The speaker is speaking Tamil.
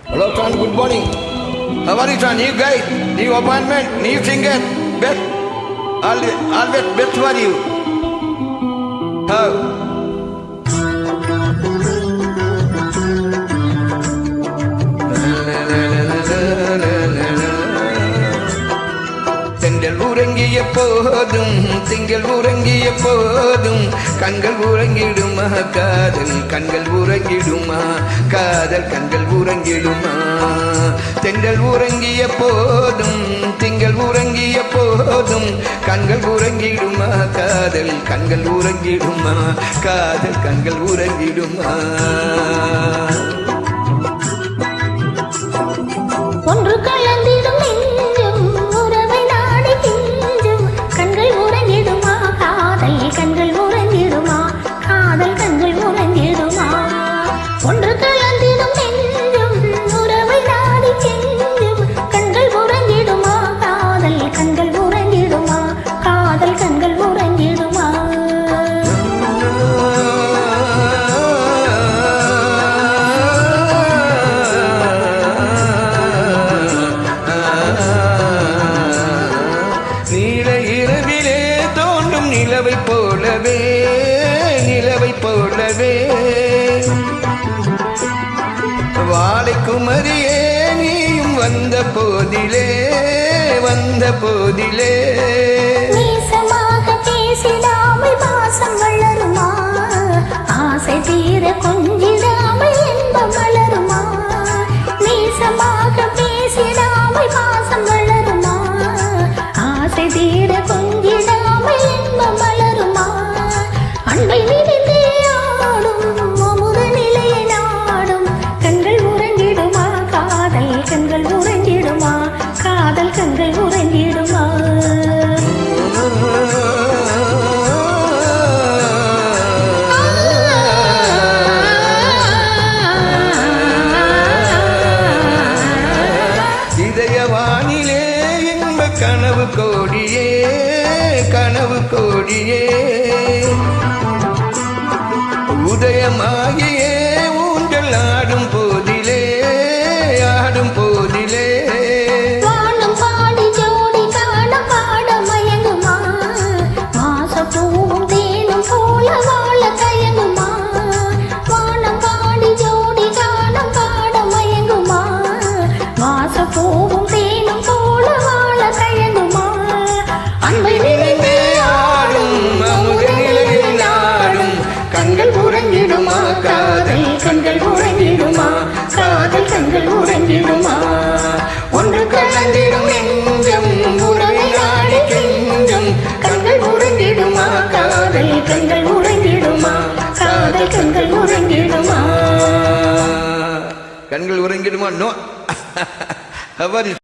Hello, Tran. Good morning. How are you, Tran? New guy, new appointment, new singer. Best. Always best for you. How? தென்றல் உறங்கிய போதும் திங்கள் உறங்கிய போதும் கண்கள் உறங்கிடுமா காதல் கண்கள் உறங்கிடுமா காதல் கண்கள் உறங்கிடுமா தென்றல் உறங்கிய போதும் திங்கள் உறங்கிய போதும் கண்கள் உறங்கிடுமா காதல் கண்கள் உறங்கிடுமா காதல் கண்கள் உறங்கிடுமா ஒன்று கலந்திடும் நெஞ்சம் உறவை நாடி கெஞ்சும் கண்கள் உறங்கிடுமா காதல் கண்கள் உறங்கிடுமா காதல் கண்கள் உறங்கிடுமா ஒன்று கலந்திடும் நெஞ்சம் உறவை நாடி கெஞ்சும் கண்கள் உறங்கிடுமா காதல் கண்கள் உறங்கிடுமா காதல் கண்கள் உறங்கிடுமா நிலவை போலவே நிலவை போலவே வாழை குமரியே நீயும் வந்த போதிலே வந்த போதிலே நேசமாக பேசிடாமல் பாசம் வளருமா ஆசை தீர கொஞ்சிடாமல் இன்பம் வளருமா நேசமாக பேசிடாமல் பாசம் வளருமா ஆசை தீர கொஞ்சிடாமல் இன்பம் வளருமா அன்பை நினைத்தே ஆடும் அமுத நிலையை நாடும் கண்கள் உறங்கிடுமா காதல் கண்கள் உறங்கிடுமா காதல் கண்கள் உறங்கிடுமா இதயவானிலே இன்ப கனவு கோடியே கனவு கோடியே உதயமாகியே ஊஞ்சல் ஆடும் போதிலே ஆடும் போதிலே வானம் பாடி ஜோடி காண பாட மயங்குமா வாசப்பூவும் தேனும் போல வாழ தயங்குமா வானம் பாடி ஜோடி காண பாட மயங்குமா வாசப்பூவும் தேனும் போல வாழ தயங்குமா அன்பை நினைந்தே ஆடும் அமுத நிலையை நாடும் கண்கள் உறங்கிடுமா காதல் கண்கள் உறங்கிடுமா காதல் கண்கள் உறங்கிடுமா ஒன்று கலந்திடும் நெஞ்சம் உறவை நாடி கெஞ்சும் கண்கள் உறங்கிடுமா காதல் கண்கள் உறங்கிடுமா காதல் கண்கள் உறங்கிடுமா கண்கள் உறங்கிடுமா நோ. How are you?